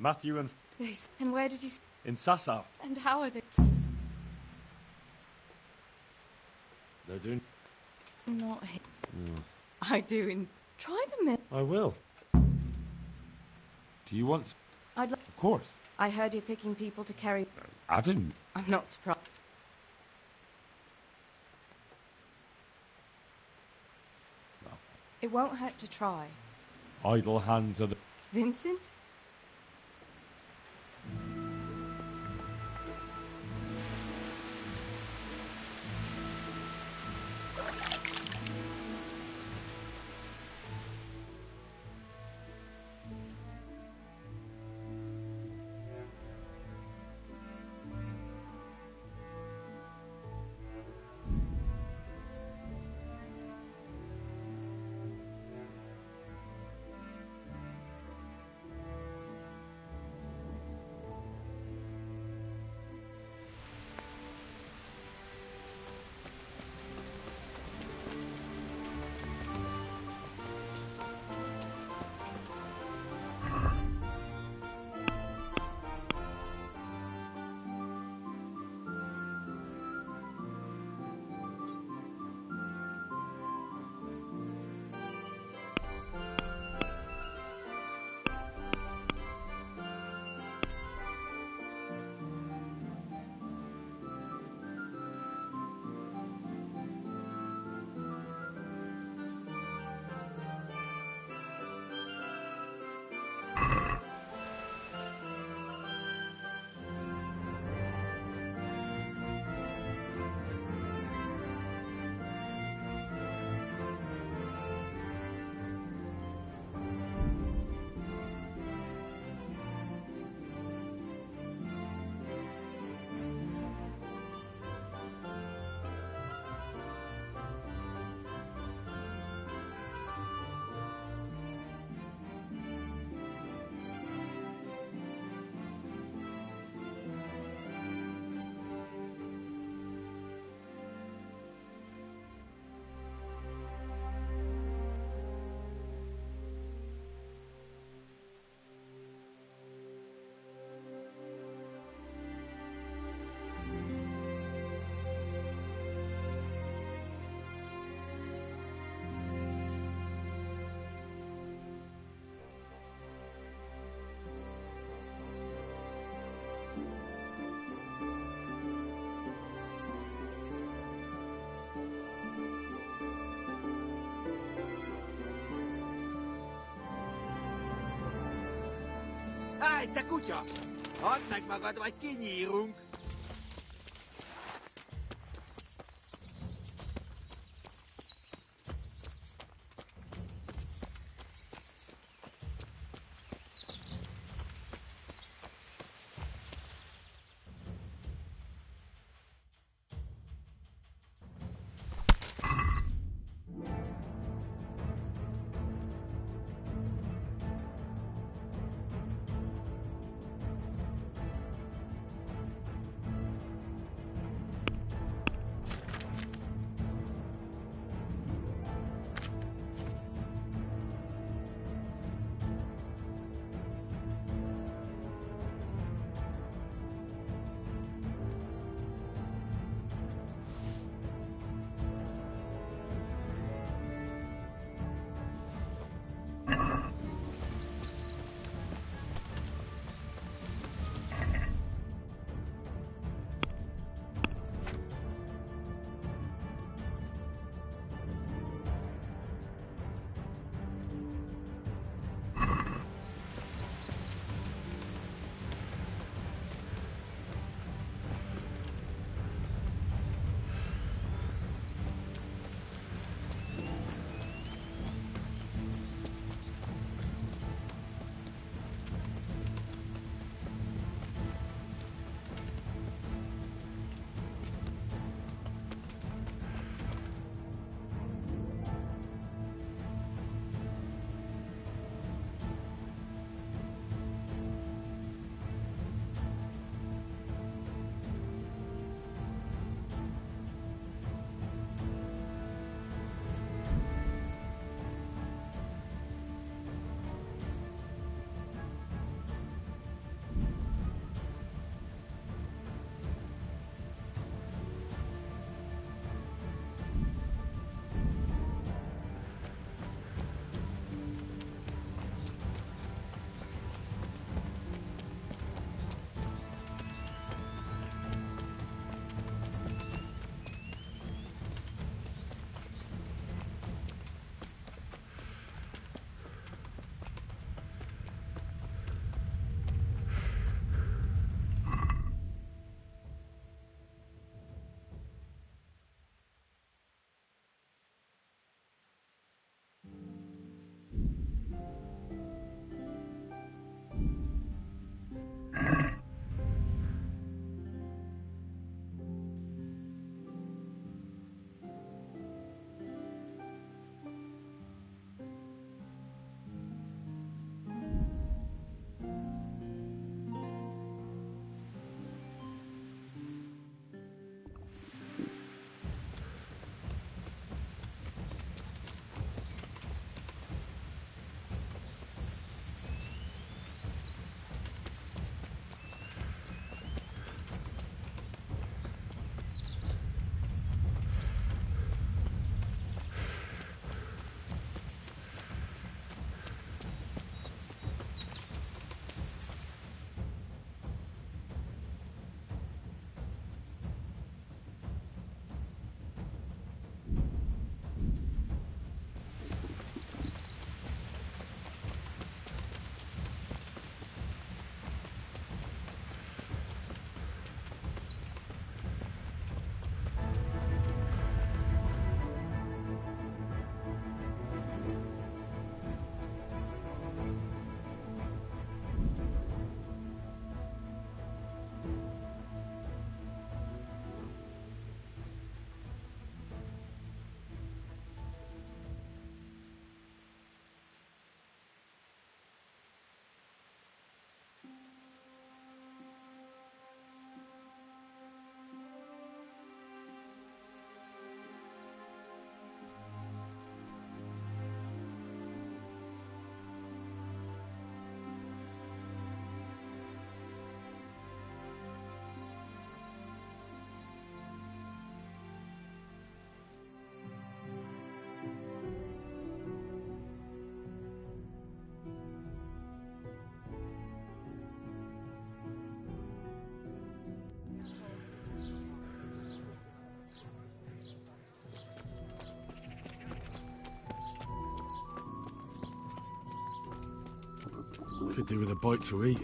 Matthew and... Yes. And where did you... In Sasau. And how are they? They're doing... Not here. I do. Try them. I will. Do you want... I'd like... Of course. I heard you're picking people to carry... Adam. I'm not surprised. No. It won't hurt to try. Idle hands are the... Vincent? Állj, te kutya! Add meg magad, vagy kinyírunk! Could do with a bite to eat.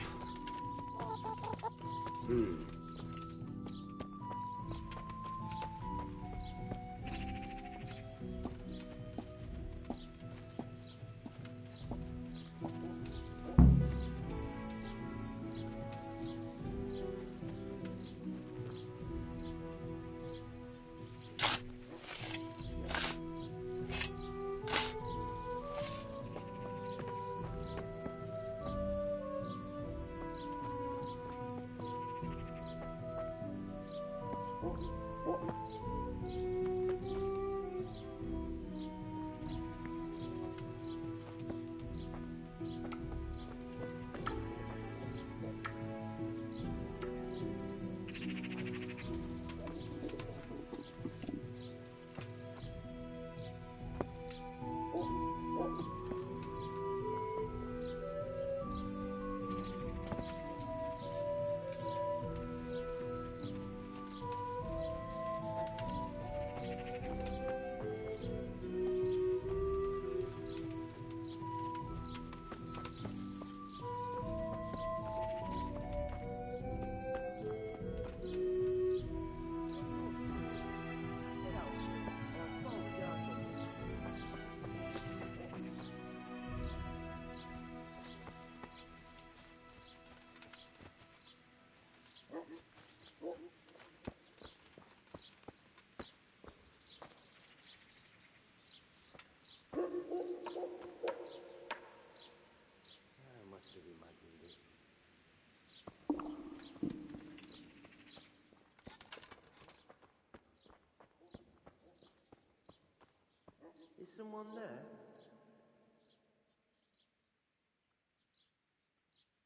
Is someone there?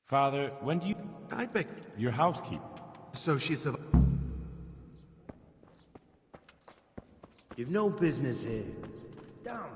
Father, when do you... I beg. Your housekeeper. So she's a... You've no business here. Down.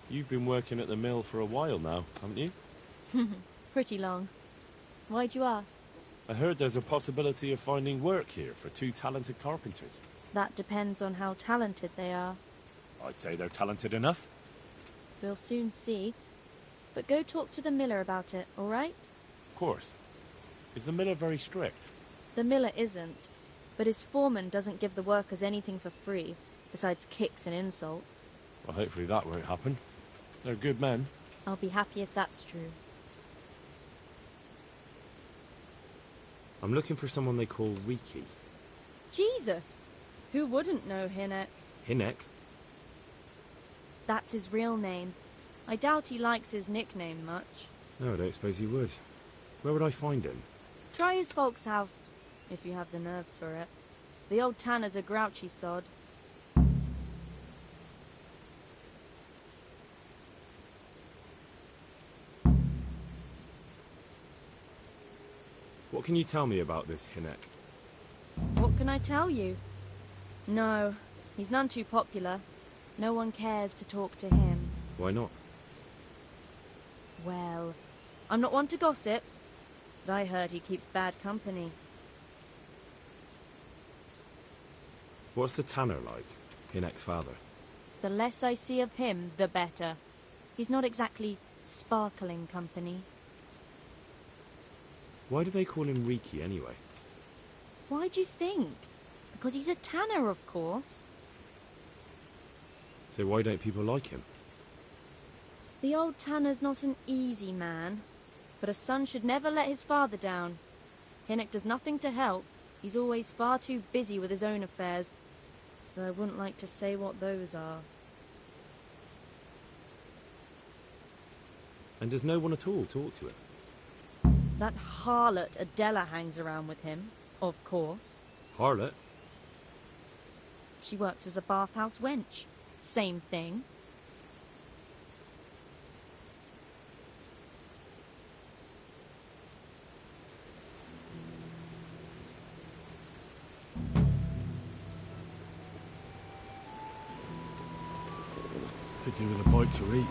You've been working at the mill for a while now, haven't you? Pretty long. Why'd you ask? I heard there's a possibility of finding work here for two talented carpenters. That depends on how talented they are. I'd say they're talented enough. We'll soon see. But go talk to the miller about it, all right? Of course. Is the miller very strict? The miller isn't, but his foreman doesn't give the workers anything for free, besides kicks and insults. Well, hopefully that won't happen. They're good men. I'll be happy if that's true. I'm looking for someone they call Riki. Jesus! Who wouldn't know Hinek? Hinek? That's his real name. I doubt he likes his nickname much. No, I don't suppose he would. Where would I find him? Try his folks' house, if you have the nerves for it. The old tanner's a grouchy sod. What can you tell me about this Hinek? What can I tell you? No, he's none too popular. No one cares to talk to him. Why not? Well, I'm not one to gossip, but I heard he keeps bad company. What's the tanner like? Hinek's father. The less I see of him, the better. He's not exactly sparkling company. Why do they call him Riki anyway? Why do you think? Because he's a tanner, of course. So why don't people like him? The old tanner's not an easy man, but a son should never let his father down. Hinek does nothing to help. He's always far too busy with his own affairs, though I wouldn't like to say what those are. And does no one at all talk to him? That harlot Adela hangs around with him, of course. Harlot? She works as a bathhouse wench. Same thing. Could do with a bite to eat.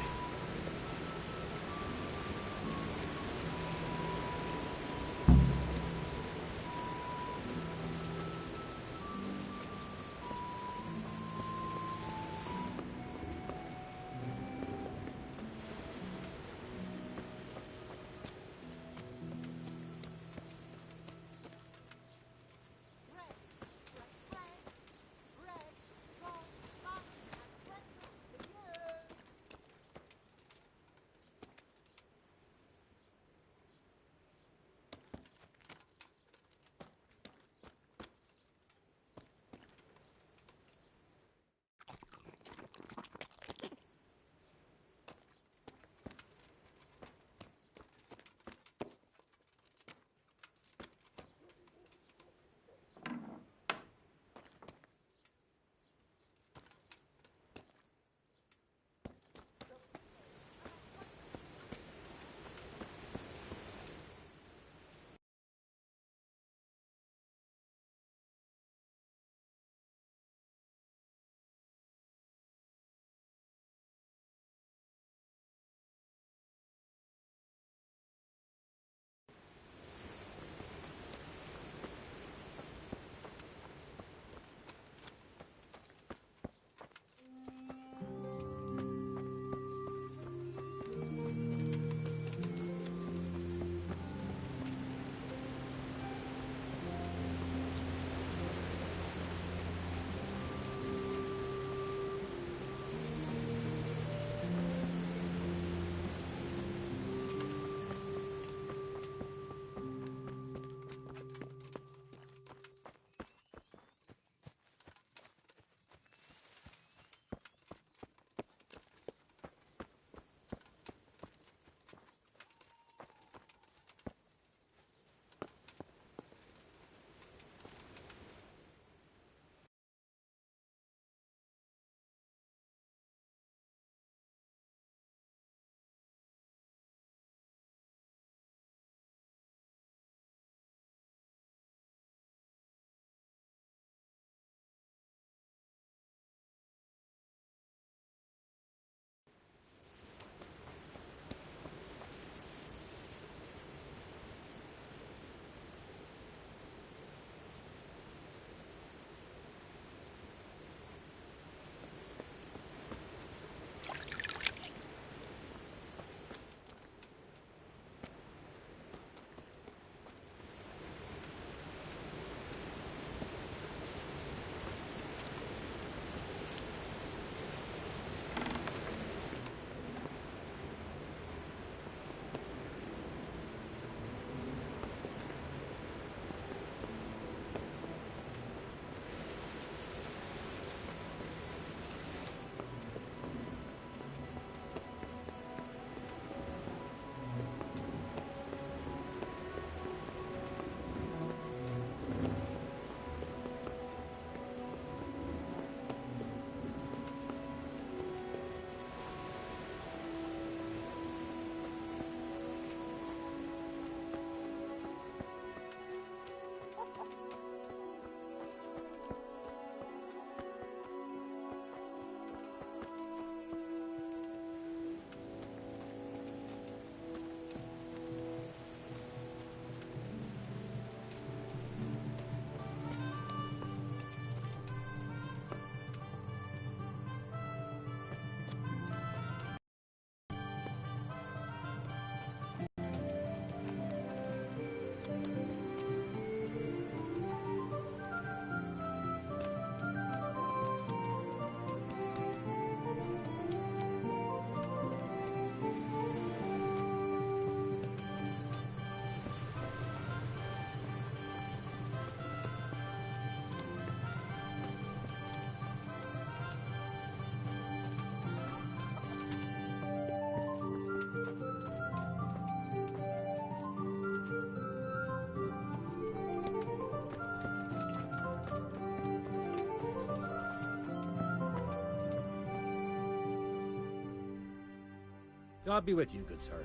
God be with you, good sir.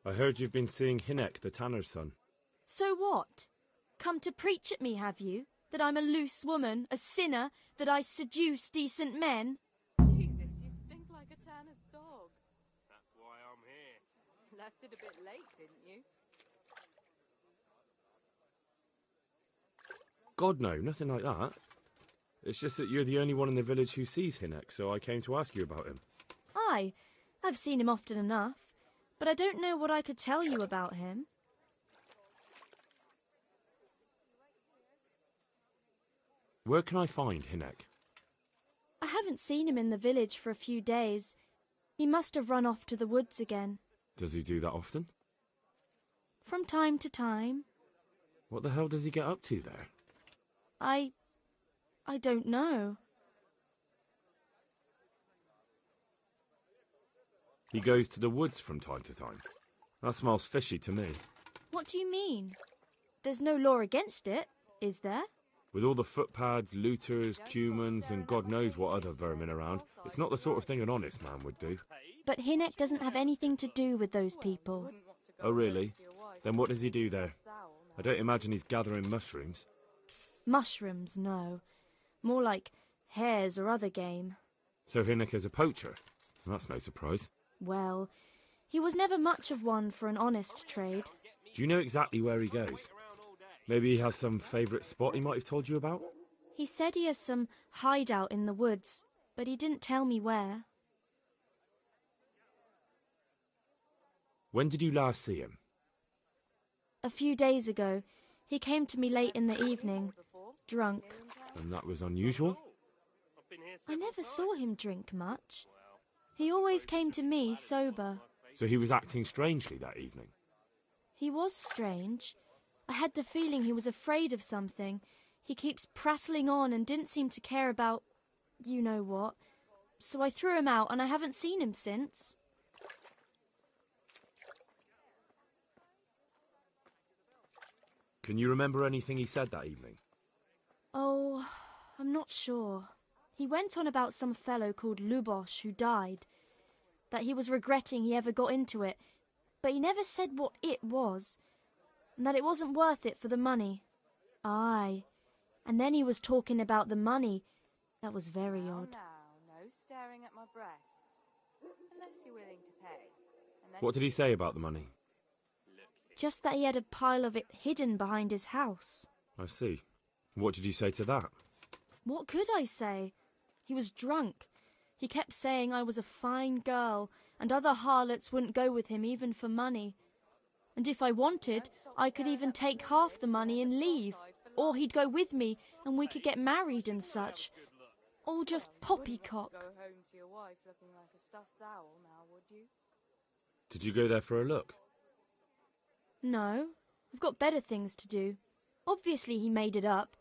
I heard you've been seeing Hinek, the tanner's son. So what? Come to preach at me, have you? That I'm a loose woman, a sinner, that I seduce decent men? Jesus, you stink like a tanner's dog. That's why I'm here. Left it a bit late, didn't you? God, no, nothing like that. It's just that you're the only one in the village who sees Hinek, so I came to ask you about him. Aye, I've seen him often enough, but I don't know what I could tell you about him. Where can I find Hinek? I haven't seen him in the village for a few days. He must have run off to the woods again. Does he do that often? From time to time. What the hell does he get up to there? I don't know. He goes to the woods from time to time. That smells fishy to me. What do you mean? There's no law against it, is there? With all the footpads, looters, cumans, and God knows what other vermin around, it's not the sort of thing an honest man would do. But Hinek doesn't have anything to do with those people. Oh, really? Then what does he do there? I don't imagine he's gathering mushrooms. Mushrooms, no. More like hares or other game. So Hinek is a poacher? That's no surprise. Well, he was never much of one for an honest trade. Do you know exactly where he goes? Maybe he has some favourite spot he might have told you about? He said he has some hideout in the woods, but he didn't tell me where. When did you last see him? A few days ago. He came to me late in the evening, drunk. And that was unusual? I never saw him drink much. He always came to me sober. So he was acting strangely that evening? He was strange. I had the feeling he was afraid of something. He keeps prattling on and didn't seem to care about you know what. So I threw him out and I haven't seen him since. Can you remember anything he said that evening? Oh, I'm not sure. He went on about some fellow called Lubosh who died. That he was regretting he ever got into it. But he never said what it was. And that it wasn't worth it for the money. Aye. And then he was talking about the money. That was very odd. Now, no staring at my breasts. Unless you're willing to pay. And then What did he say about the money? Just that he had a pile of it hidden behind his house. I see. What did you say to that? What could I say? He was drunk. He kept saying I was a fine girl, and other harlots wouldn't go with him even for money. And if I wanted, I could even take half the money and leave. Or he'd go with me, and we could get married and such. All just poppycock. go home to your wife looking like a stuffed owl now, would you? Did you go there for a look? No, I've got better things to do. Obviously he made it up.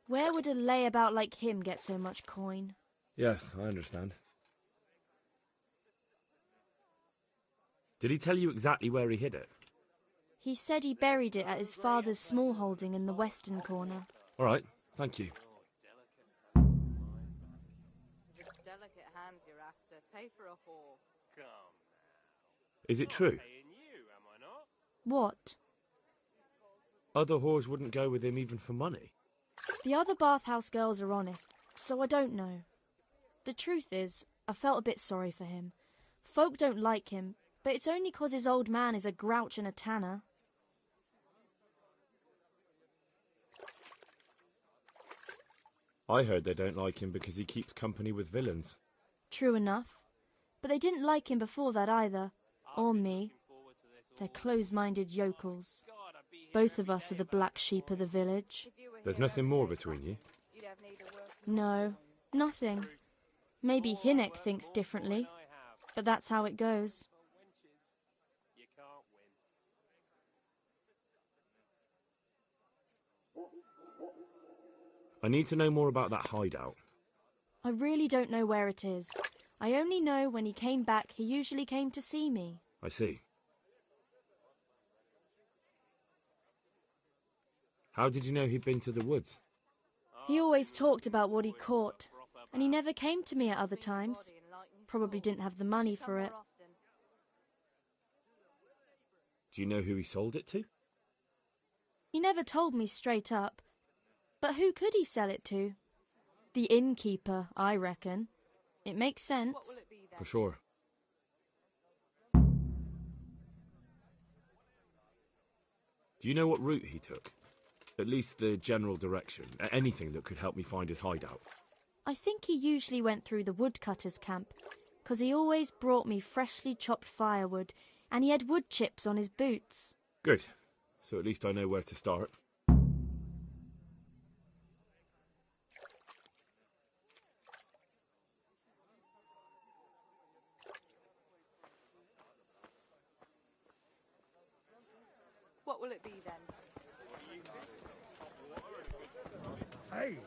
Where would a layabout like him get so much coin? Yes, I understand. Did he tell you exactly where he hid it? He said he buried it at his father's small holding in the western corner. All right, thank you. Delicate pay for a whore. Is it true? What? Other whores wouldn't go with him even for money. The other bathhouse girls are honest, so I don't know. The truth is, I felt a bit sorry for him. Folk don't like him, but it's only 'cause his old man is a grouch and a tanner. I heard they don't like him because he keeps company with villains. True enough. But they didn't like him before that either. Or me. They're close-minded yokels. Both of us are the black sheep of the village. There's nothing more between you? No, nothing. Maybe Hinnick thinks differently, but that's how it goes. I need to know more about that hideout. I really don't know where it is. I only know when he came back, he usually came to see me. I see. How did you know he'd been to the woods? He always talked about what he caught, and he never came to me at other times. Probably didn't have the money for it. Do you know who he sold it to? He never told me straight up. But who could he sell it to? The innkeeper, I reckon. It makes sense. For sure. Do you know what route he took? At least the general direction. Anything that could help me find his hideout. I think he usually went through the woodcutter's camp, 'cause he always brought me freshly chopped firewood, and he had wood chips on his boots. Good. So at least I know where to start. What will it be then? Hey!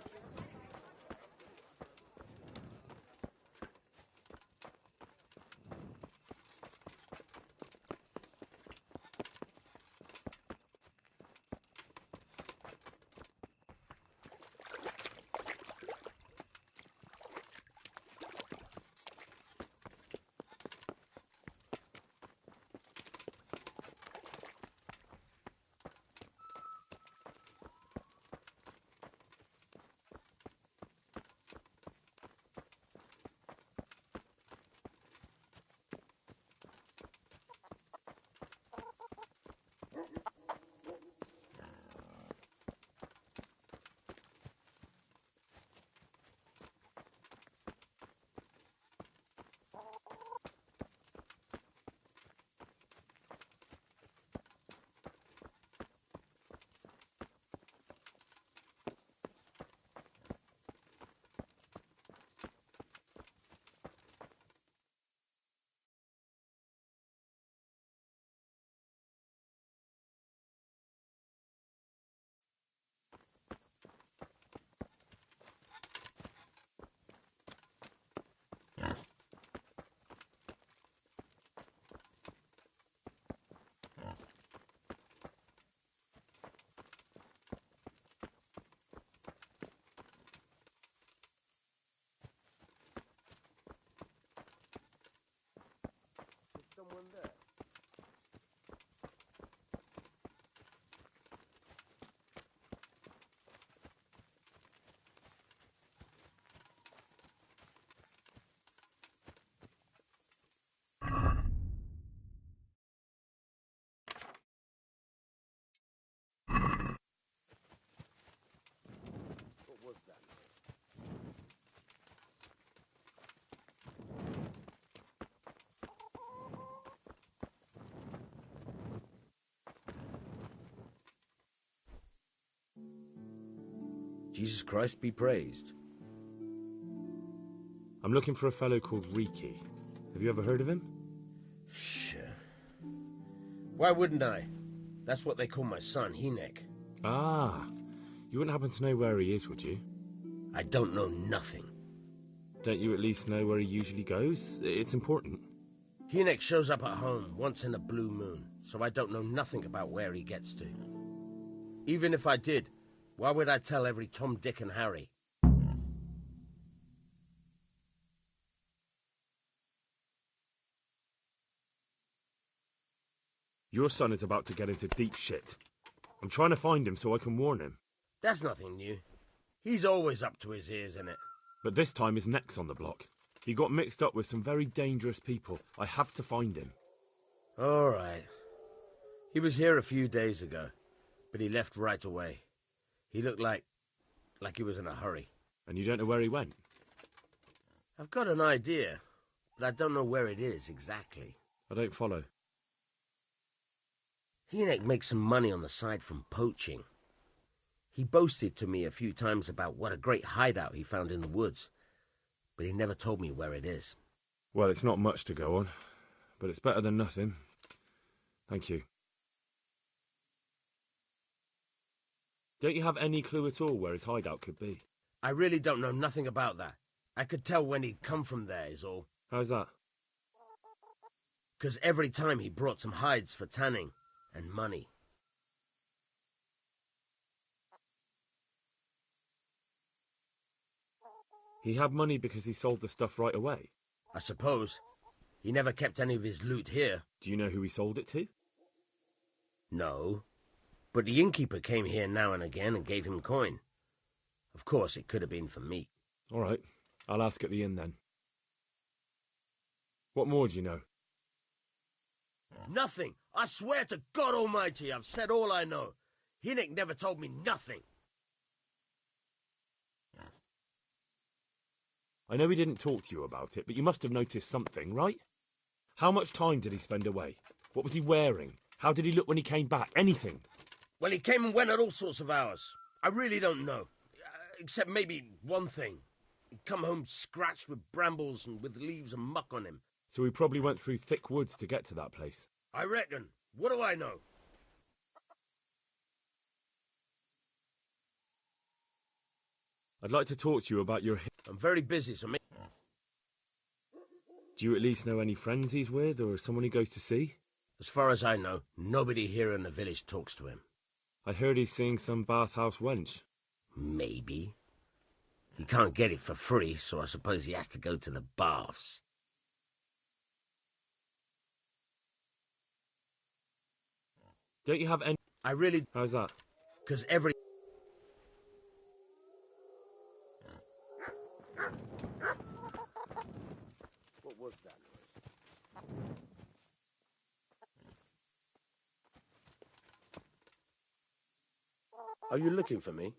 Someone there? What was that? Jesus Christ be praised. I'm looking for a fellow called Riki. Have you ever heard of him? Sure. Why wouldn't I? That's what they call my son, Hinnick. Ah, you wouldn't happen to know where he is, would you? I don't know nothing. Don't you at least know where he usually goes? It's important. Hinnick shows up at home once in a blue moon, so I don't know nothing about where he gets to. Even if I did, why would I tell every Tom, Dick and Harry? Your son is about to get into deep shit. I'm trying to find him so I can warn him. That's nothing new. He's always up to his ears in it. But this time his neck's on the block. He got mixed up with some very dangerous people. I have to find him. All right. He was here a few days ago, but he left right away. He looked like he was in a hurry. And you don't know where he went? I've got an idea, but I don't know where it is exactly. I don't follow. Hynek makes some money on the side from poaching. He boasted to me a few times about what a great hideout he found in the woods, but he never told me where it is. Well, it's not much to go on, but it's better than nothing. Thank you. Don't you have any clue at all where his hideout could be? I really don't know nothing about that. I could tell when he'd come from there, is all. How's that? 'Cause every time he brought some hides for tanning and money. He had money because he sold the stuff right away. I suppose. He never kept any of his loot here. Do you know who he sold it to? No. But the innkeeper came here now and again and gave him coin. Of course, it could have been for meat. All right. I'll ask at the inn then. What more do you know? Nothing. I swear to God Almighty, I've said all I know. Hynek never told me nothing. I know he didn't talk to you about it, but you must have noticed something, right? How much time did he spend away? What was he wearing? How did he look when he came back? Anything? Well, he came and went at all sorts of hours. I really don't know. Except maybe one thing. He'd come home scratched with brambles and with leaves and muck on him. So he probably went through thick woods to get to that place. I reckon. What do I know? I'd like to talk to you about your... I'm very busy, so... Do you at least know any friends he's with, or someone he goes to see? As far as I know, nobody here in the village talks to him. I heard he's seeing some bathhouse wench. Maybe. He can't get it for free, so I suppose he has to go to the baths. Don't you have any... I really... How's that? 'Cause every... What was that noise? Are you looking for me?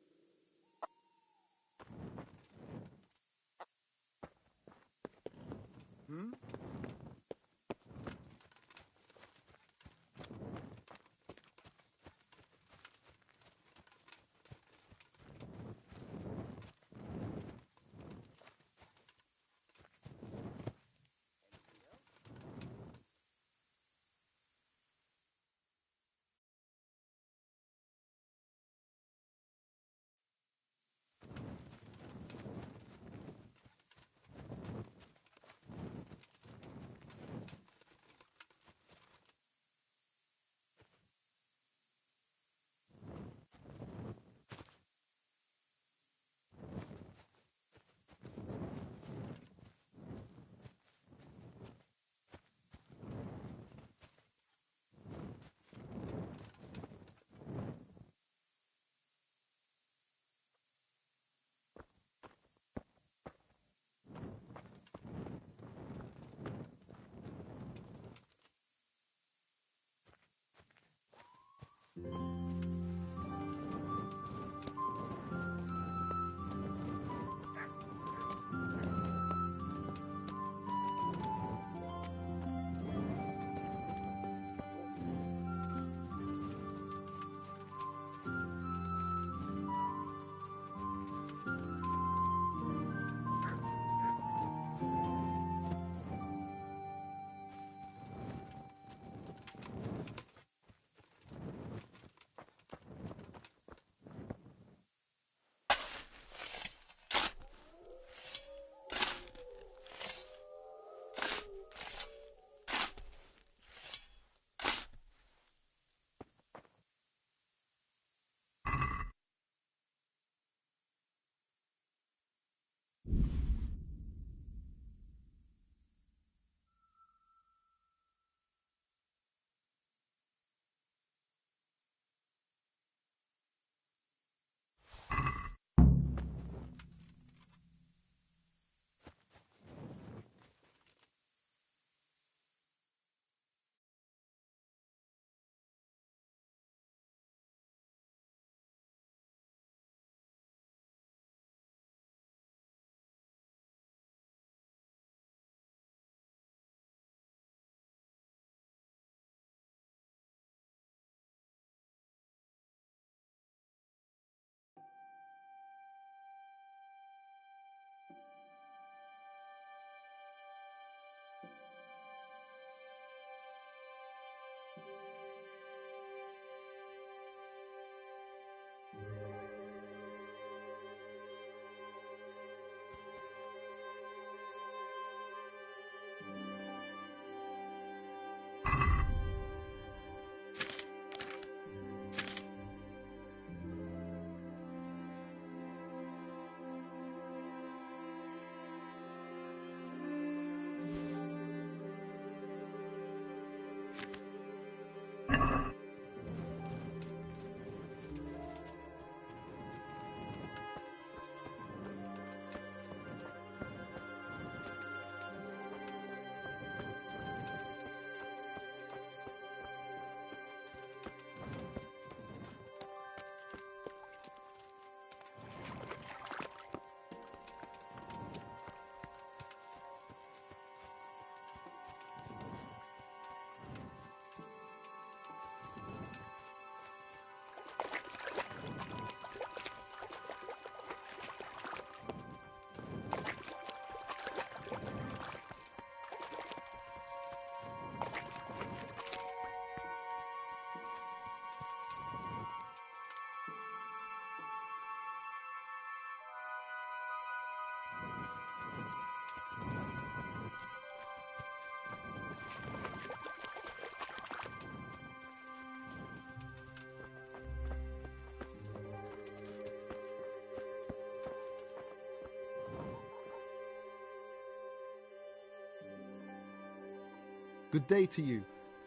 Good day to you.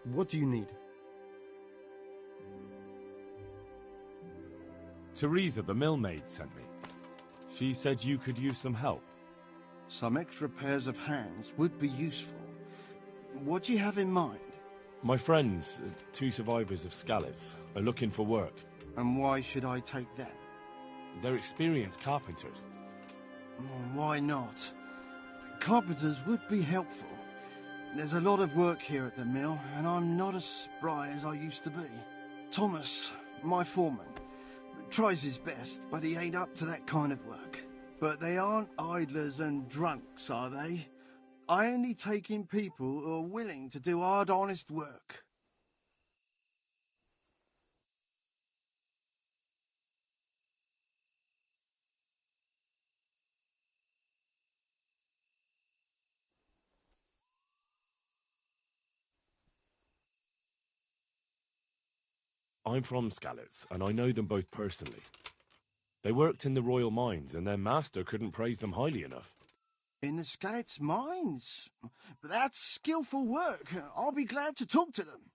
What do you need? Teresa, the millmaid, sent me. She said you could use some help. Some extra pairs of hands would be useful. What do you have in mind? My friends, 2 survivors of Skalitz, are looking for work. And why should I take them? They're experienced carpenters. Why not? Carpenters would be helpful. There's a lot of work here at the mill, and I'm not as spry as I used to be. Thomas, my foreman, tries his best, but he ain't up to that kind of work. But they aren't idlers and drunks, are they? I only take in people who are willing to do hard, honest work. I'm from Skalitz, and I know them both personally. They worked in the royal mines, and their master couldn't praise them highly enough. In the Skalitz mines? But that's skillful work. I'll be glad to talk to them.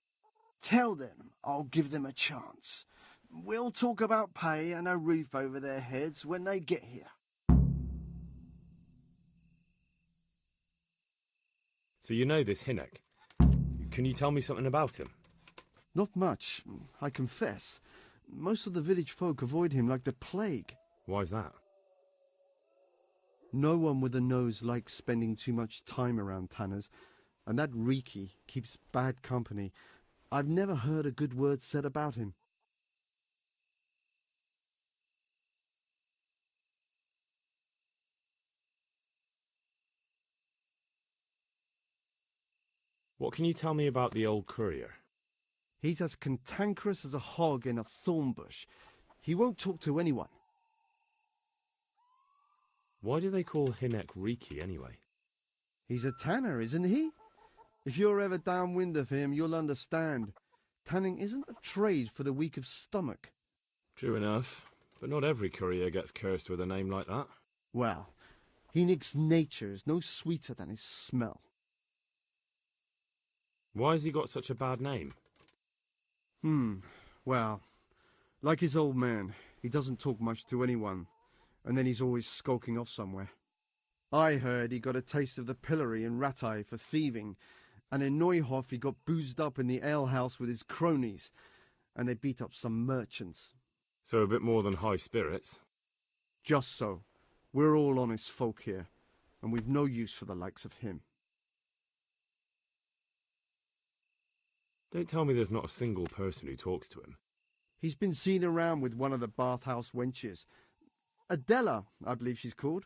Tell them I'll give them a chance. We'll talk about pay and a roof over their heads when they get here. So you know this Hinek. Can you tell me something about him? Not much, I confess. Most of the village folk avoid him like the plague. Why's that? No one with a nose likes spending too much time around tanners, and that Riki keeps bad company. I've never heard a good word said about him. What can you tell me about the old courier? He's as cantankerous as a hog in a thorn bush. He won't talk to anyone. Why do they call Hinek Riki anyway? He's a tanner, isn't he? If you're ever downwind of him, you'll understand. Tanning isn't a trade for the weak of stomach. True enough, but not every courier gets cursed with a name like that. Well, Hinek's nature is no sweeter than his smell. Why has he got such a bad name? Well, like his old man, he doesn't talk much to anyone, and then he's always skulking off somewhere. I heard he got a taste of the pillory in Rattay for thieving, and in Neuhof he got boozed up in the alehouse with his cronies, and they beat up some merchants. So a bit more than high spirits. Just so. We're all honest folk here, and we've no use for the likes of him. Don't tell me there's not a single person who talks to him. He's been seen around with one of the bathhouse wenches. Adela, I believe she's called.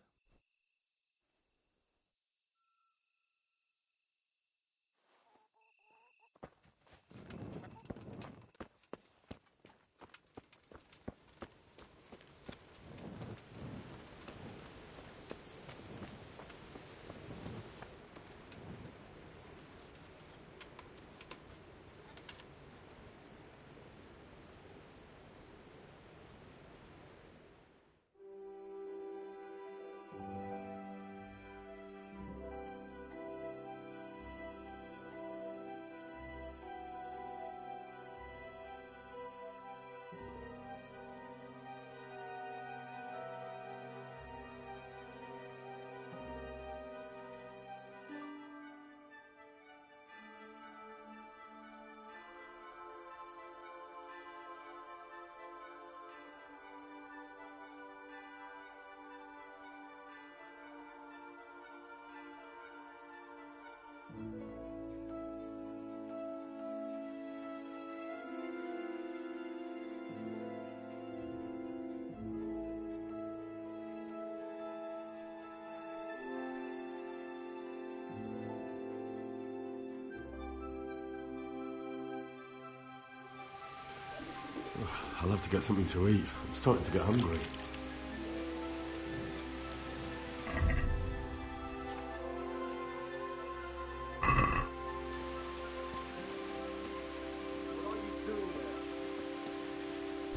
I'll have to get something to eat. I'm starting to get hungry.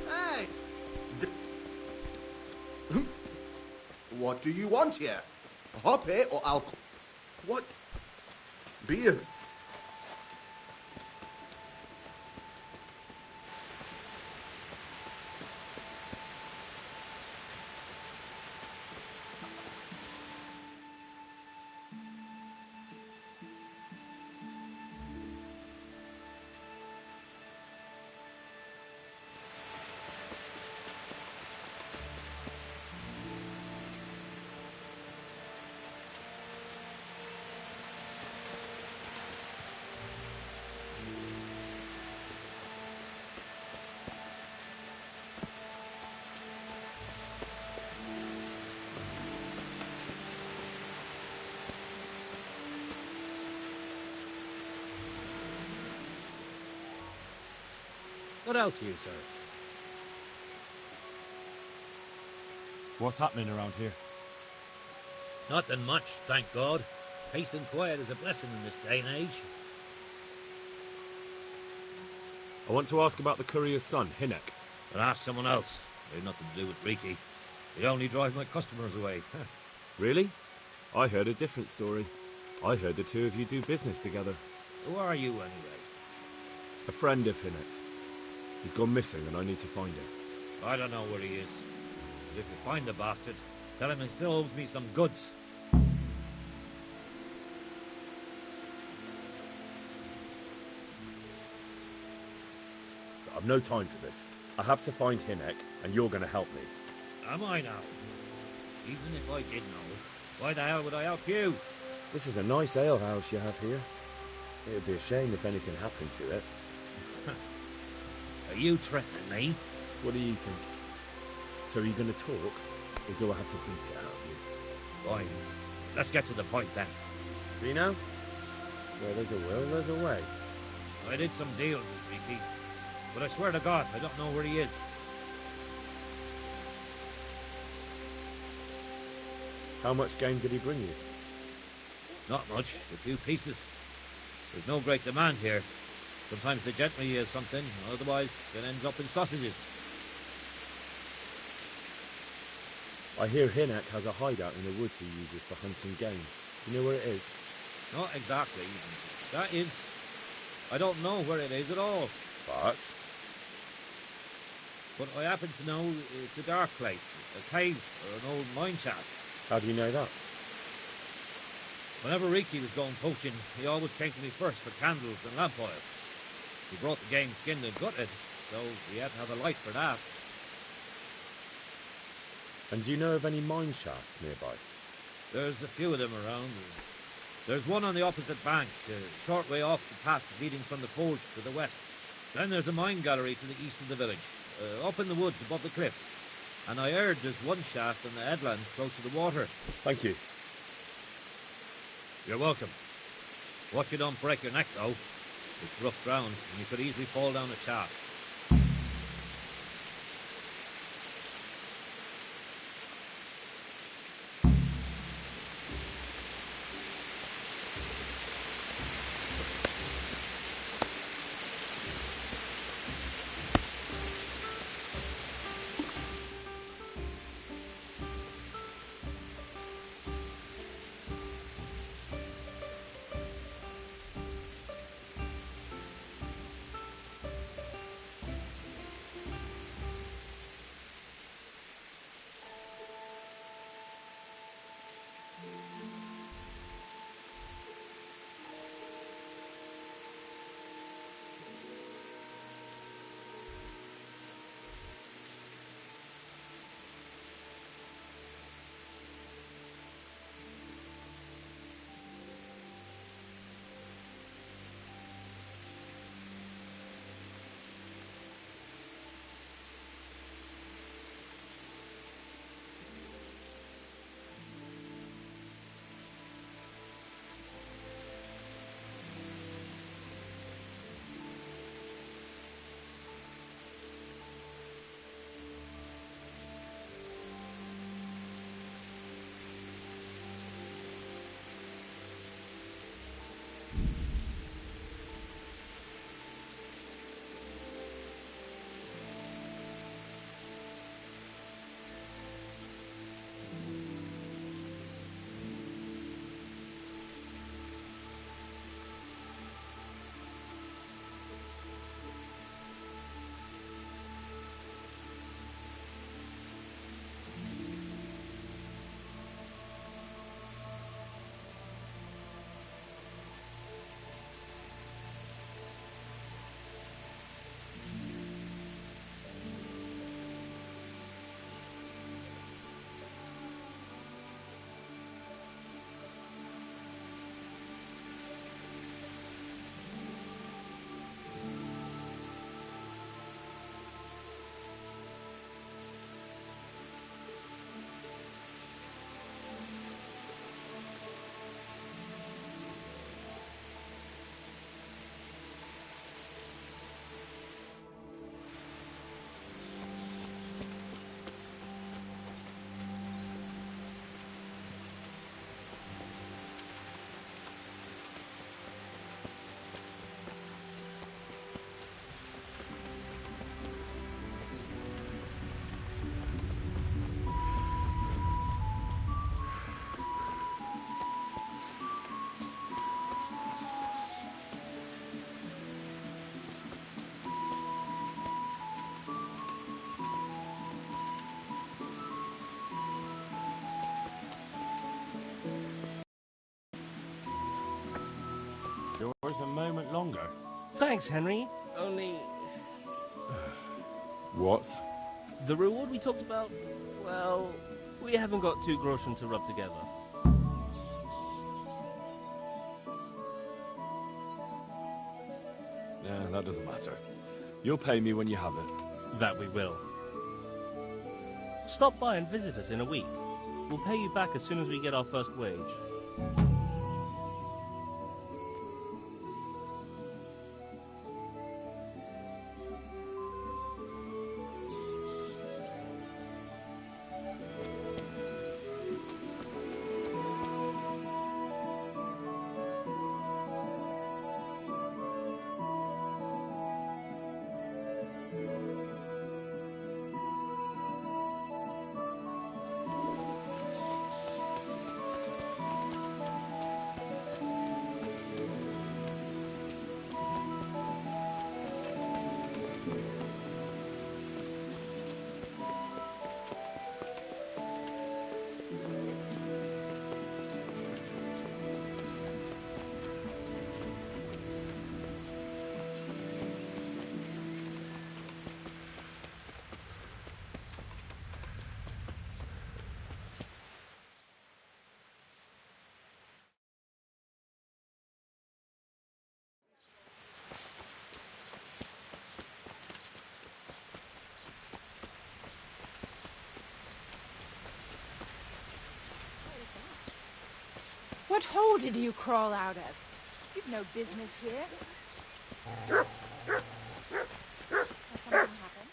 Hey! What do you want here? Hop here or I'll... What? Beer? What out to you, sir? What's happening around here? Nothing much, thank God. Peace and quiet is a blessing in this day and age. I want to ask about the courier's son, Hinek. But ask someone else. They've nothing to do with Riki. They only drive my customers away. Really? I heard a different story. I heard the two of you do business together. Who are you, anyway? A friend of Hinek's. He's gone missing and I need to find him. I don't know where he is. But if you find the bastard, tell him he still owes me some goods. I've no time for this. I have to find Hinek and you're going to help me. Am I now? Even if I did know, why the hell would I help you? This is a nice alehouse you have here. It would be a shame if anything happened to it. Are you threatening me? What do you think? So are you going to talk, or do I have to beat it out of you? Fine. Let's get to the point then. See now? Where there's a will, there's a way. I did some deals with Riki, but I swear to God, I don't know where he is. How much game did he bring you? Not much, a few pieces. There's no great demand here. Sometimes the gentry hears something, otherwise it ends up in sausages. I hear Hinek has a hideout in the woods he uses for hunting game. Do you know where it is? Not exactly. That is, I don't know where it is at all. But I happen to know it's a dark place, a cave or an old mine shaft. how do you know that? Whenever Riki was going poaching, he always came to me first for candles and lamp oil. He brought the game skinned and gutted, so he had to have a light for that. And do you know of any mine shafts nearby? There's a few of them around. There's one on the opposite bank, a short way off the path leading from the forge to the west. Then there's a mine gallery to the east of the village, up in the woods above the cliffs. And I heard there's one shaft on the headland close to the water. Thank you. You're welcome. Watch you don't break your neck, though. It's rough ground, and you could easily fall down a shaft. us a moment longer. Thanks, Henry. Only... What? the reward we talked about, well, we haven't got 2 groschen to rub together. Yeah, that doesn't matter. You'll pay me when you have it. That we will. Stop by and visit us in a week. We'll pay you back as soon as we get our first wage. What hole did you crawl out of? You've no business here. Has something happened?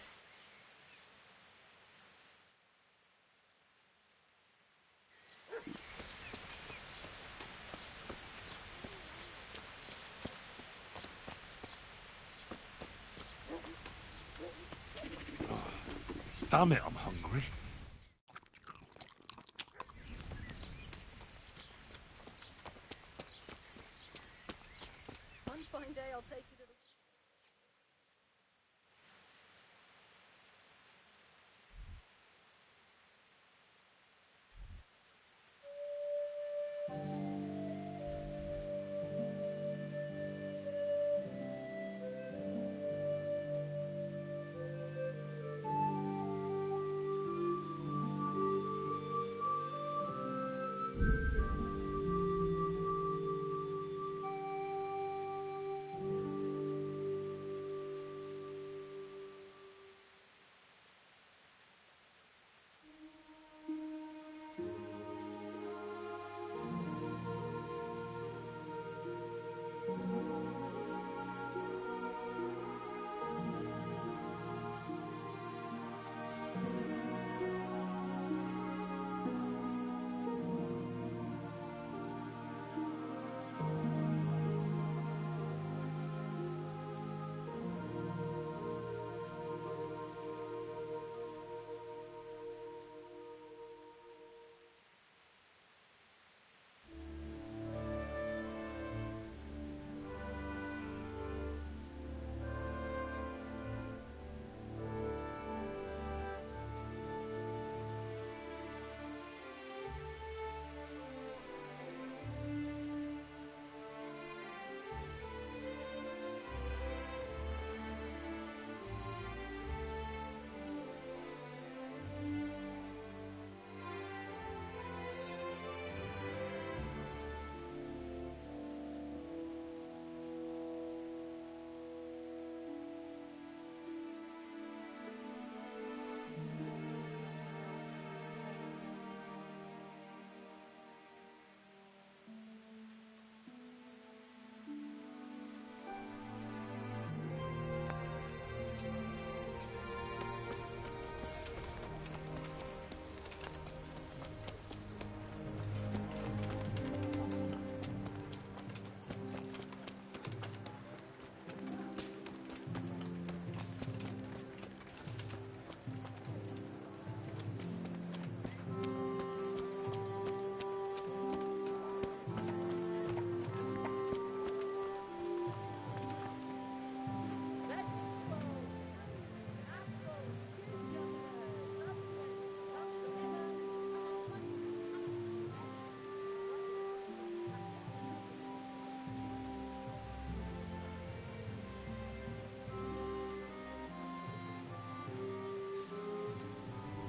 Damn it, I'm hungry. One fine day I'll take you to the...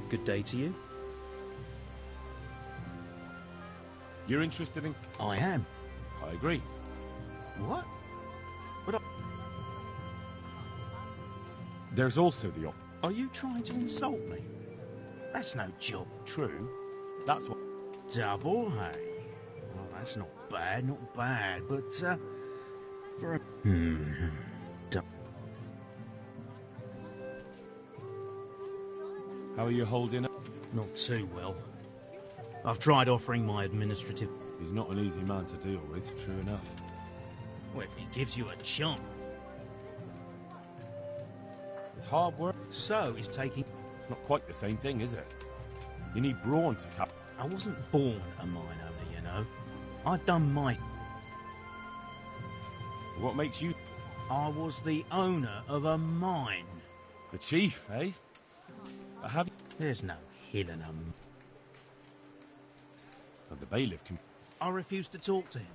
Good day to you. You're interested in... I am. I agree. What? There's also the Are you trying to insult me? That's no job. True. That's what... Double, hey? Well, that's not bad, but, for a... How are you holding up? Not too well. I've tried offering my administrative... He's not an easy man to deal with, true enough. Well, if he gives you a chance. It's hard work. So, he's taking... It's not quite the same thing, is it? You need brawn to cap... I wasn't born a mine owner, you know. I've done my... What makes you... I was the owner of a mine. The chief, eh? Have you... There's no hill in 'em. The bailiff can... I refused to talk to him.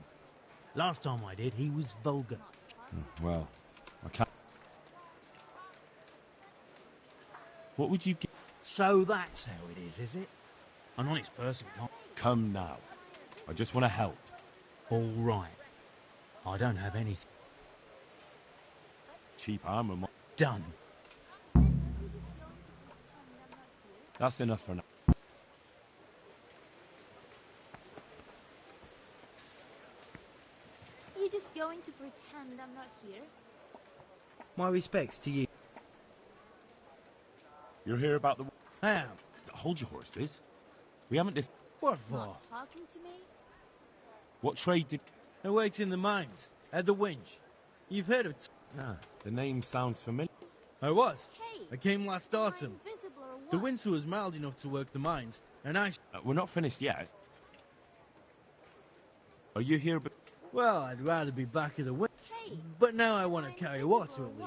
Last time I did, he was vulgar. Well, I can't... What would you get? So that's how it is it? An honest person can't... Come now. I just want to help. All right. I don't have anything. Cheap armor... Done. That's enough for now. You're just going to pretend I'm not here? My respects to you. You're here about the... Ham. Hold your horses. We haven't dis... What for? Not talking to me? What trade did... I worked in the mines, at the winch. You've heard of... Ah, the name sounds familiar. I was. Hey, I came last am I autumn. invisible or what? The winter was mild enough to work the mines, and I... We're not finished yet. Are you here but... Well, I'd rather be back at the winch. Hey, But now I am want to I carry invisible water or at least.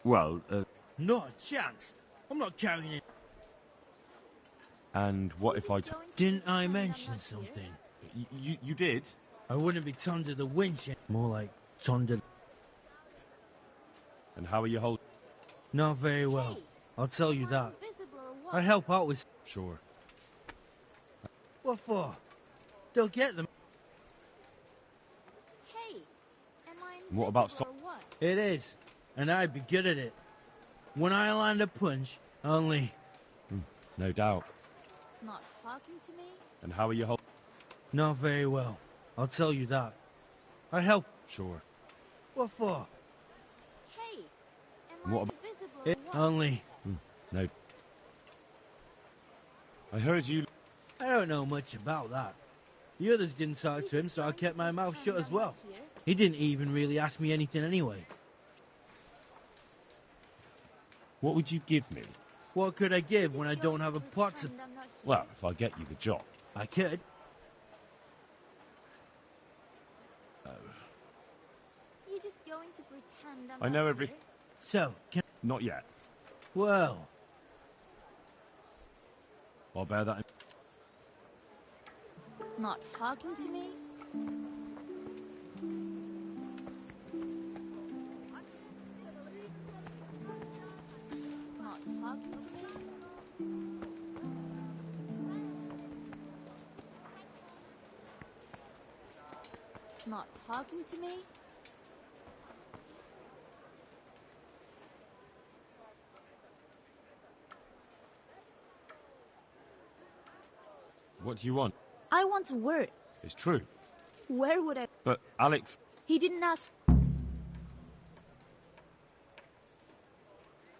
what? Well, Not a chance. I'm not carrying it. and what if I... Just going to Didn't I pretend I'm mention not something? here? You did? I wouldn't be turned to the winch. More like turned to... And how are you holding... Not very well. Hey, I'll tell you am I that. invisible or what? I help out with... Sure. What for? They'll get them. Hey, am I invisible What about or what? It is. And I'd be good at it. When I land a punch, only... No doubt. Not talking to me? And how are you holding... Not very well. I'll tell you that. I help. Sure. What for? Hey, am What I about- invisible or It what? only... No. I heard you... I don't know much about that. The others didn't talk to him, so I kept my mouth shut as well. He didn't even really ask me anything anyway. What would you give me? What could I give when I don't have a pot to... Pretend I'm not here. Well, if I get you the job. I could. You're just going to pretend I'm I not know here? every... So, can... Not yet. Well, I'll bear that in... Not talking to me? Not talking to me? Not talking to me? What do you want? I want to work. It's true. Where would I... But, Alex... He didn't ask...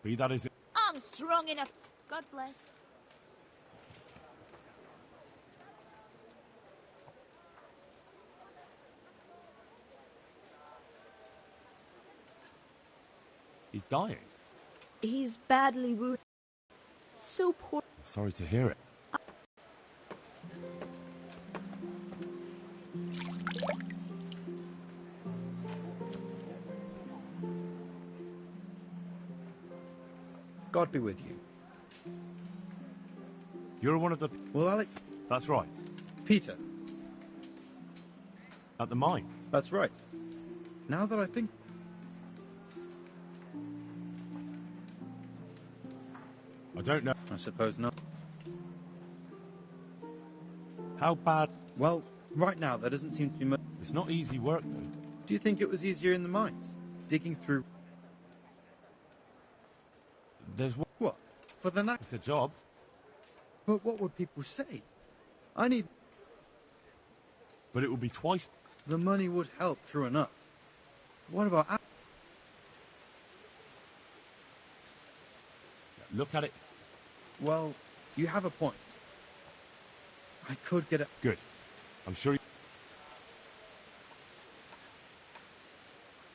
Be that as it... I'm strong enough. God bless. He's dying. He's badly wounded. So poor. Sorry to hear it. God be with you. You're one of the... Well, Alex, That's right. Peter, At the mine. that's right. Now that I think... don't know. I suppose not. How bad? Well, right now there doesn't seem to be much. It's not easy work, though. Do you think it was easier in the mines? Digging through... There's one. What? For the night? It's a job. But what would people say? I need... But it will be twice. The money would help, true enough. What about... Look at it. Well, you have a point. I could get it. Good. I'm sure you...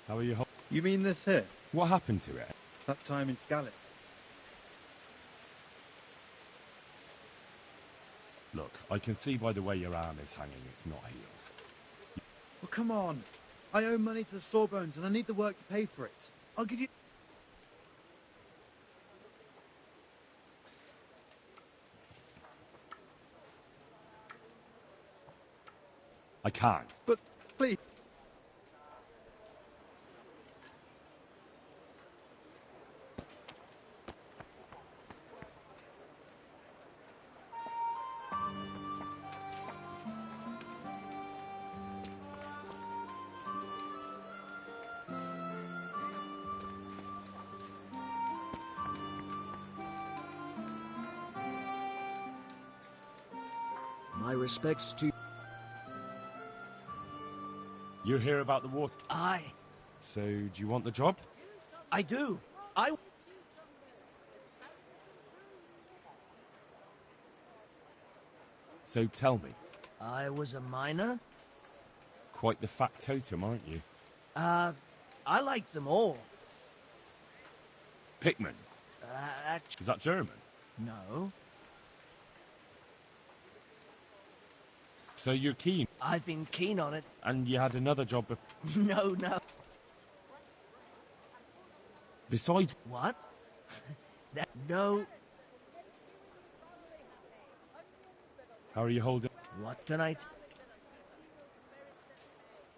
How are you? You mean this here? What happened to it? That time in Skalitz. Look, I can see by the way your arm is hanging, it's not healed. Well, come on. I owe money to the Sawbones and I need the work to pay for it. I'll give you... I can't. But, please... My respects to... You hear about the water? Aye. So, do you want the job? I do. I... So tell me. I was a miner? Quite the factotum, aren't you? I like them all. Pickman. Is that German? No. So you're keen? I've been keen on it. And you had another job before? No. Besides... What? No. How are you holding... What can I...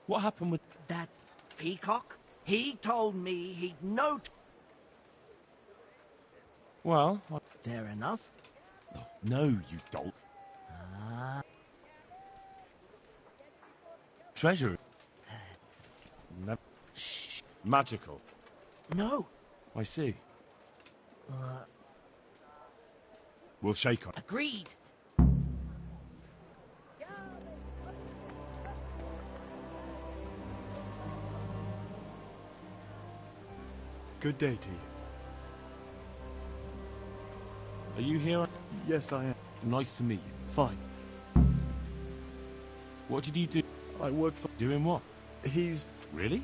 What happened with... That peacock? He told me he'd no... Well... Fair enough. No, you dolt. Treasure. Shh. Magical. No. I see. We'll shake on. Agreed. Good day to you. Are you here? Yes, I am. Nice to meet you. Fine. What did you do? I work for... Doing what? He's... Really?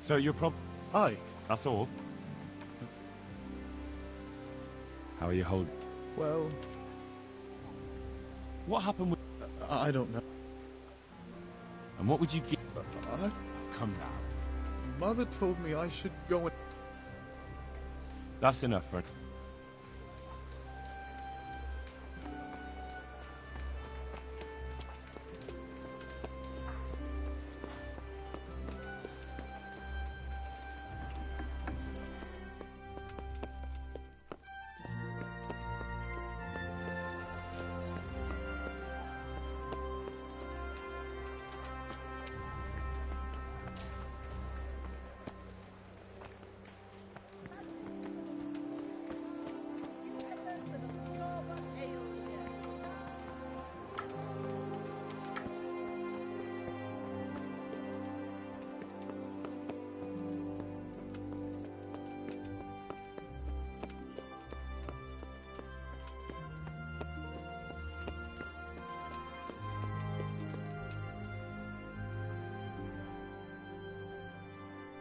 So you're Aye. That's all? How are you holding? Well... What happened with... I don't know. And what would you give? Come now. Mother told me I should go and... That's enough, friend.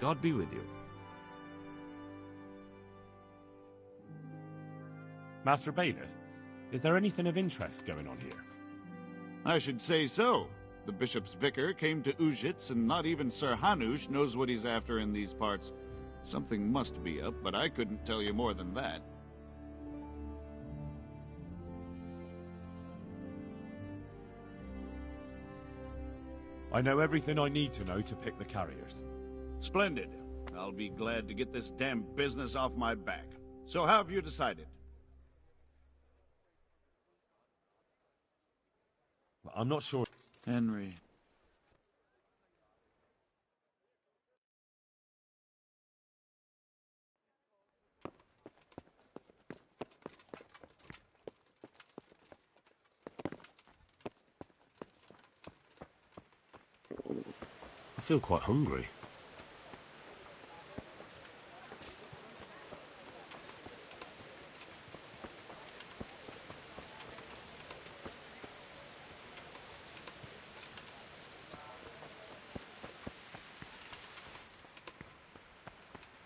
God be with you. Master Bailiff, is there anything of interest going on here? I should say so. The bishop's vicar came to Ujits, and not even Sir Hanush knows what he's after in these parts. Something must be up, but I couldn't tell you more than that. I know everything I need to know to pick the carriers. Splendid. I'll be glad to get this damn business off my back. So how have you decided? I'm not sure. Henry. I feel quite hungry.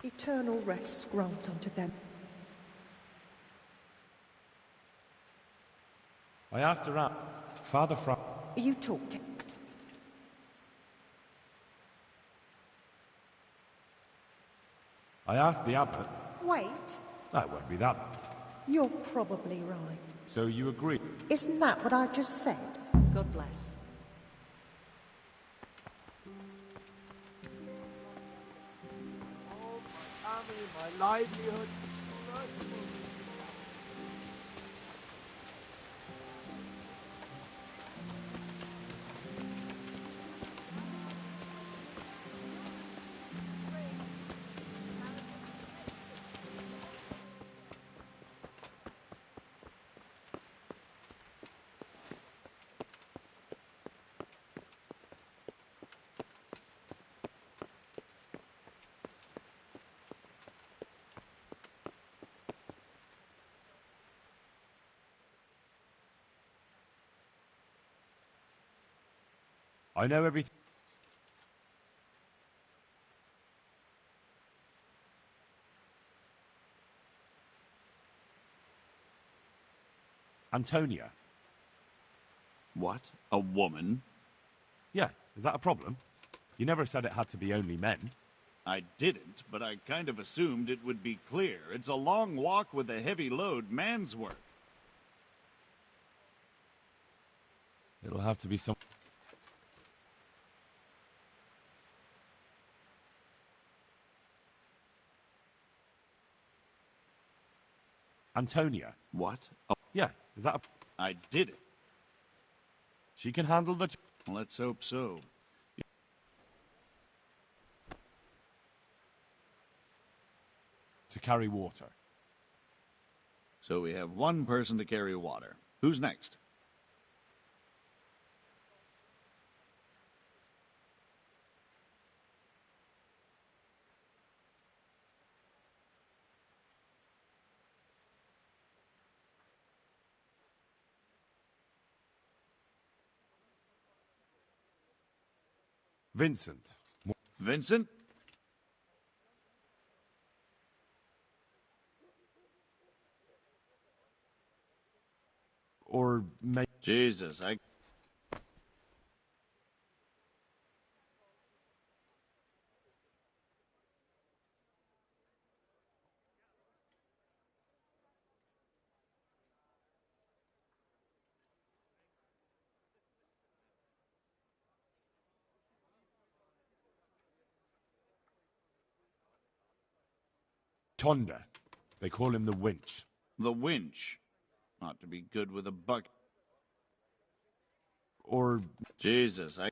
Eternal rest grant unto them. I asked her out. Father Fra... You talk to... I asked the abbot. Wait. That won't be that bad. You're probably right. So you agree? Isn't that what I just said? God bless. My livelihood. I know everything. Antonia. What? A woman? Yeah, is that a problem? You never said it had to be only men. I didn't, but I kind of assumed it would be clear. It's a long walk with a heavy load, man's work. It'll have to be some... Antonia. What? Oh. Yeah, is that a... I did it. She can handle the... Let's hope so. To carry water. So we have one person to carry water. Who's next? Vincent. Vincent? Or may... Jesus, I... Tonda. They call him the Winch. The Winch. Ought to be good with a bucket. Or... Jesus, I...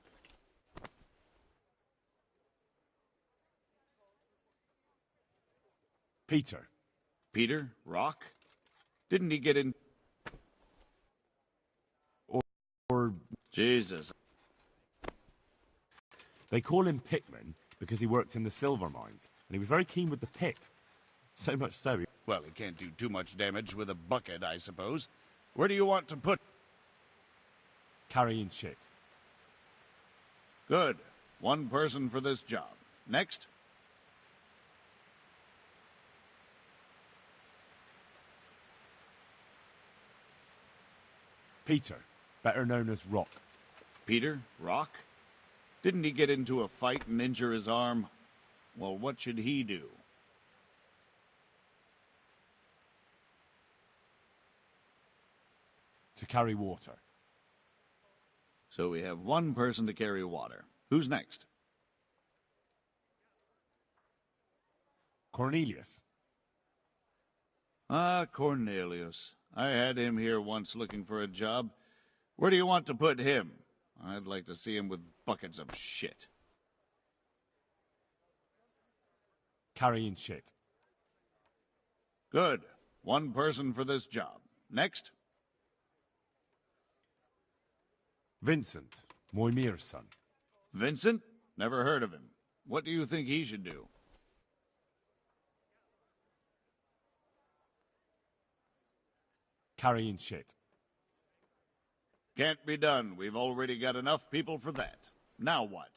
Peter. Peter? Rock? Didn't he get in... Or... Jesus. They call him Pickman because he worked in the silver mines, and he was very keen with the pick. So much so... Well, he can't do too much damage with a bucket, I suppose. Where do you want to put... Carrying shit. Good. One person for this job. Next. Peter, better known as Rock. Peter? Rock? Didn't he get into a fight and injure his arm? Well, what should he do? To carry water. So we have one person to carry water. Who's next? Cornelius. Ah, Cornelius. I had him here once looking for a job. Where do you want to put him? I'd like to see him with buckets of shit. Carrying shit. Good. One person for this job. Next. Vincent, Moimir's son. Vincent? Never heard of him. What do you think he should do? Carrying shit. Can't be done. We've already got enough people for that. Now what?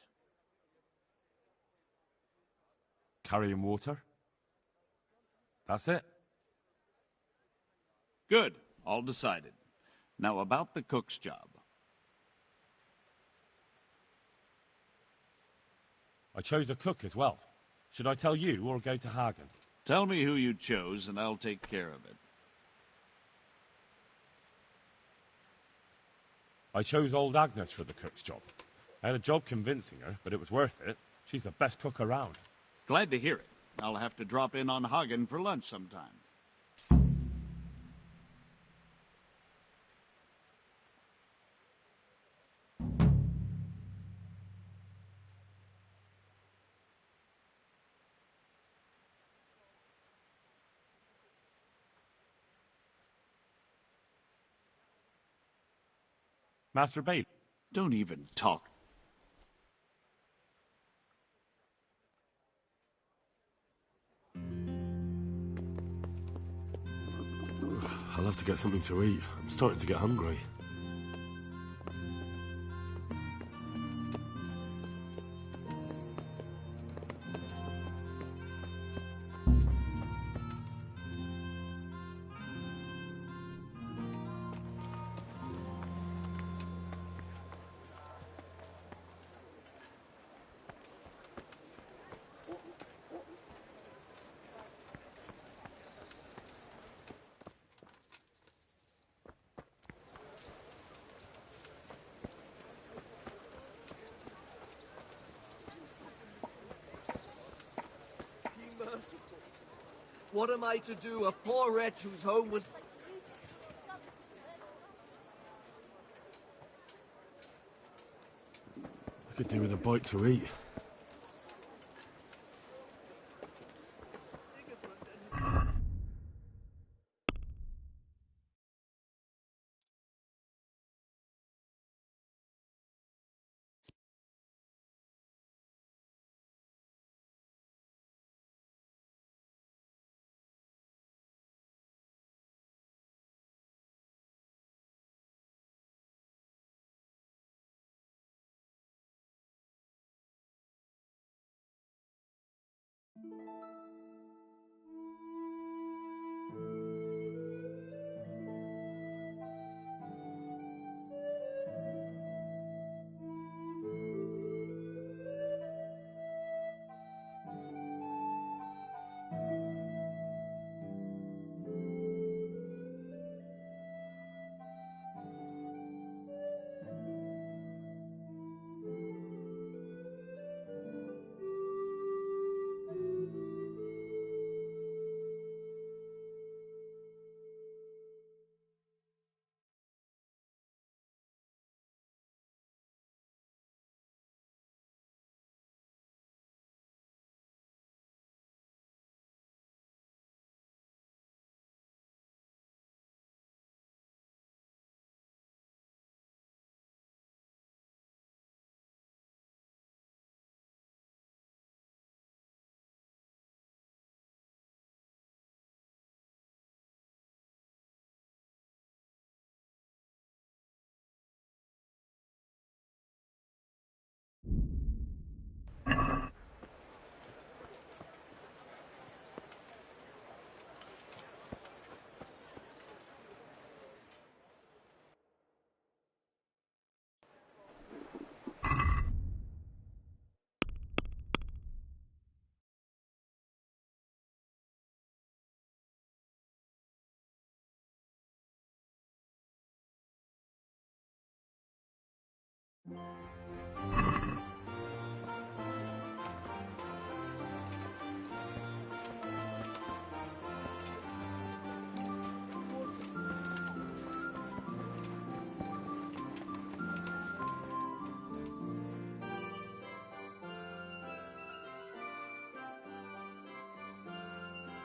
Carrying water. That's it. Good. All decided. Now about the cook's job. I chose a cook as well. Should I tell you or go to Hagen? Tell me who you chose and I'll take care of it. I chose old Agnes for the cook's job. I had a job convincing her, but it was worth it. She's the best cook around. Glad to hear it. I'll have to drop in on Hagen for lunch sometime. Master Bailey. Don't even talk. I'll have to get something to eat. I'm starting to get hungry. What am I to do? A poor wretch whose home was... I could do with a bite to eat.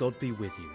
God be with you.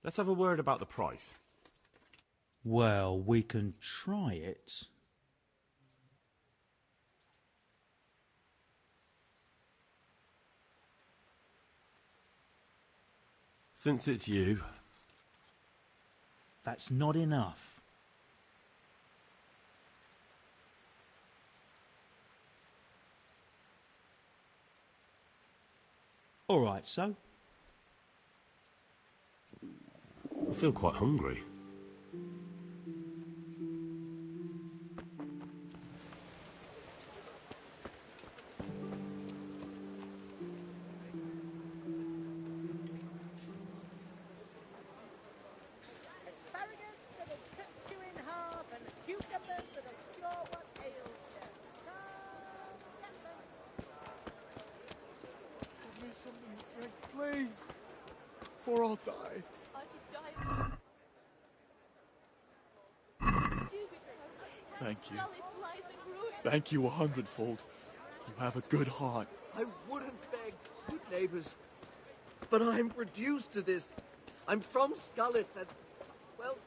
Let's have a word about the price. Well, we can try it. Since it's you. That's not enough. All right, so? I feel quite hungry. Give me something to drink, please, or I'll die. Thank you. Thank you 100-fold. You have a good heart. I wouldn't beg, good neighbours. But I'm reduced to this. I'm from Scullets and, well,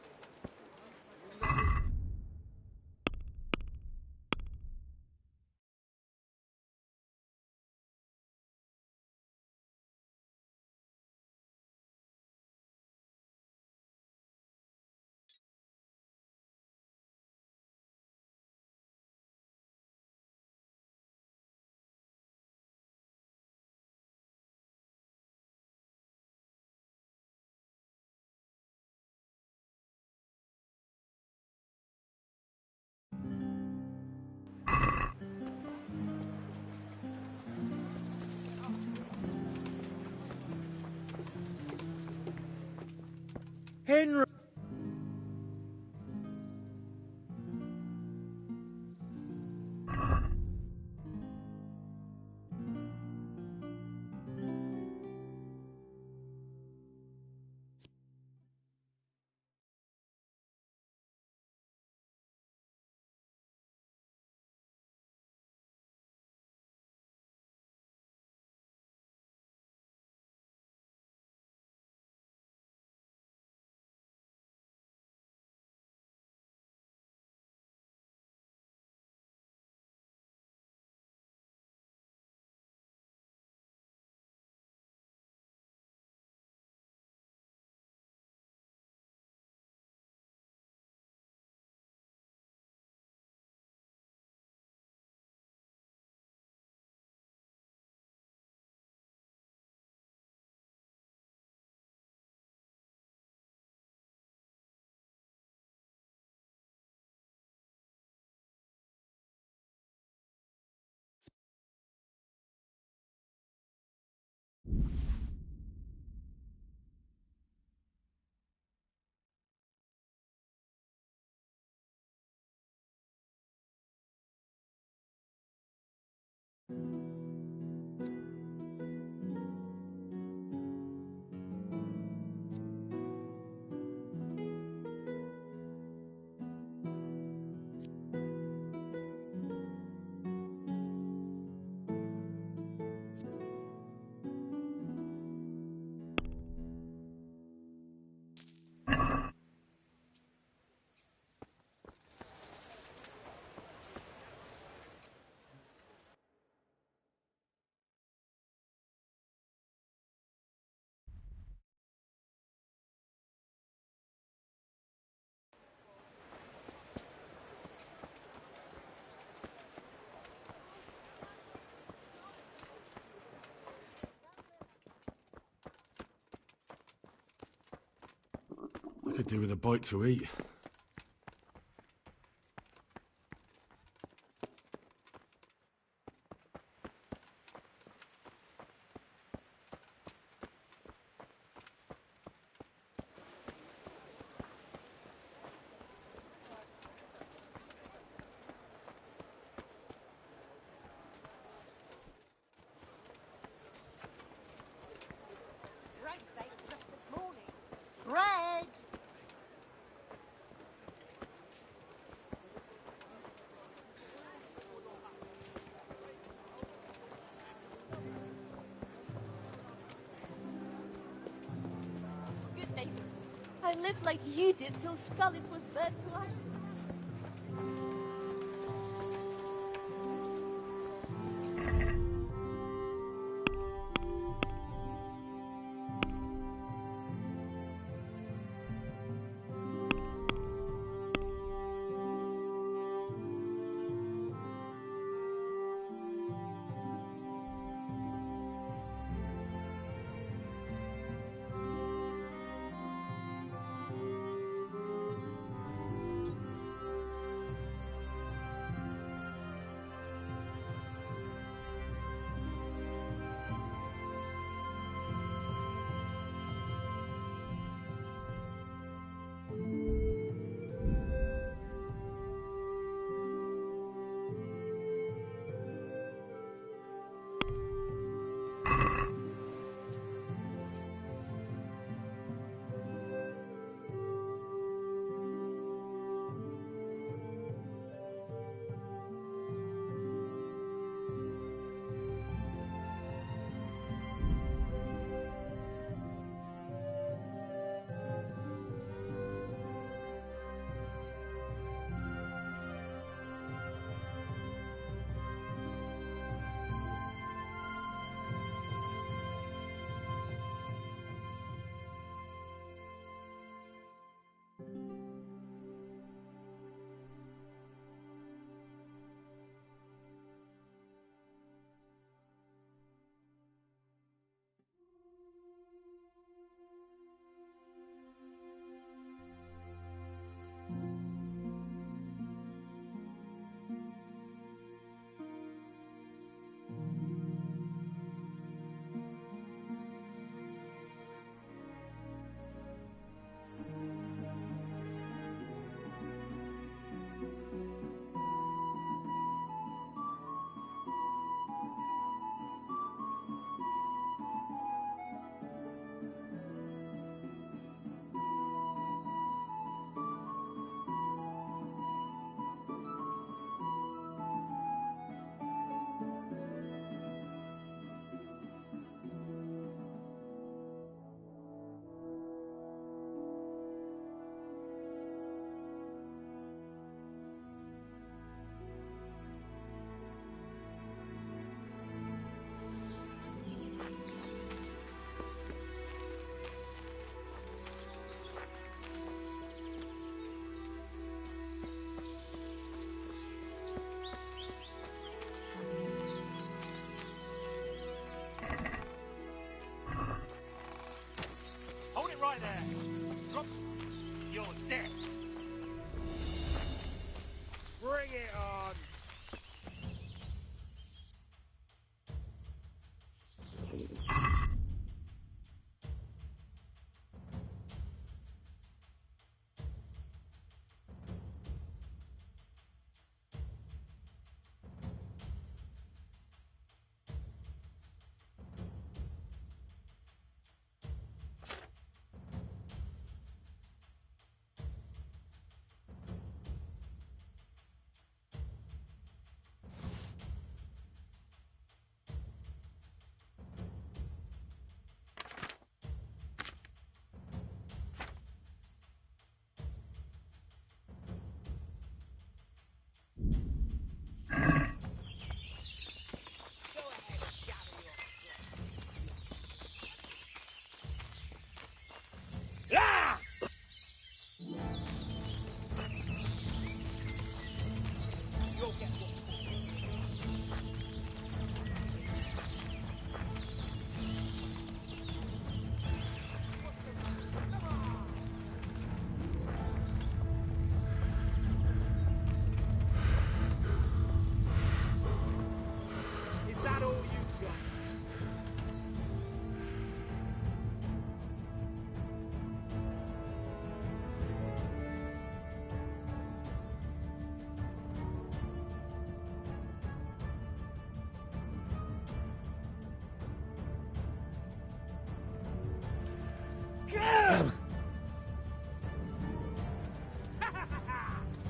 Henry! I could do with a bite to eat. Bread baked just this morning. Bread! Good neighbours. I lived like you did till Scarlet was burnt to ashes.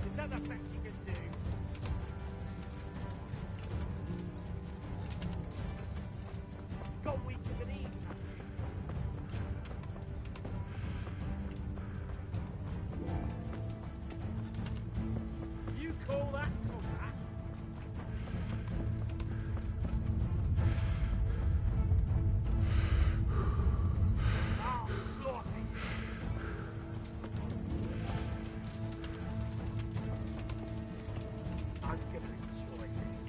Is that the best you can do? Got weak as an ease. You call that combat? I'll slaughter you. I'm gonna enjoy this.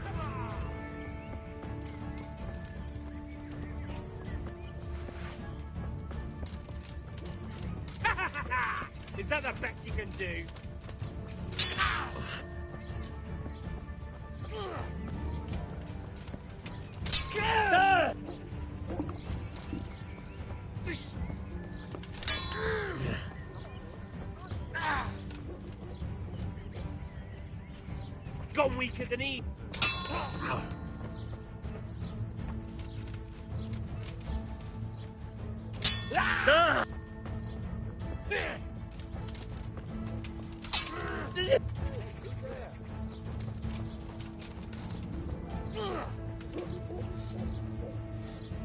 Come on! Is that the best you can do? Gone weaker than he.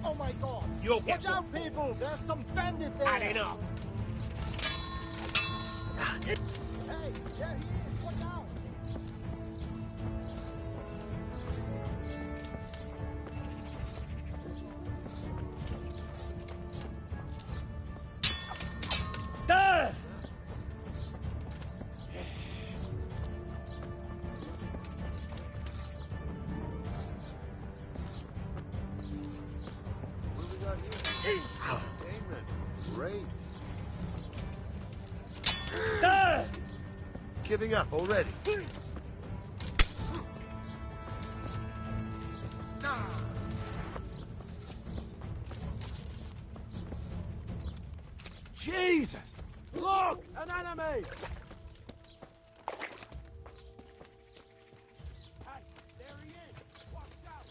Oh my god! You'll get Watch out, people! There's some bandit there! adding up. Hey, there he is! Watch out! Great. Giving up already. Jesus! Look! An enemy! Hey, there he is! Watch out!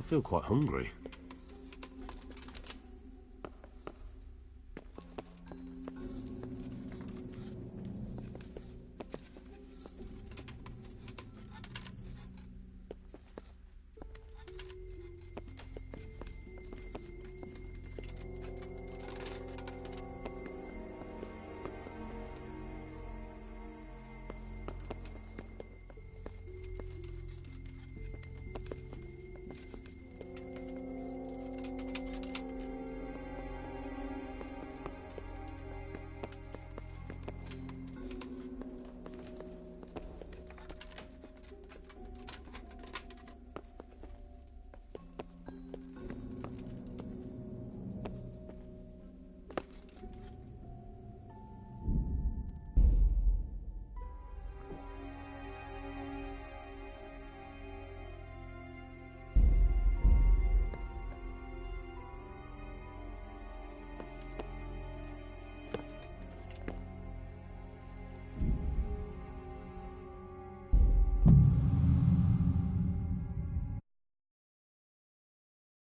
feel quite hungry.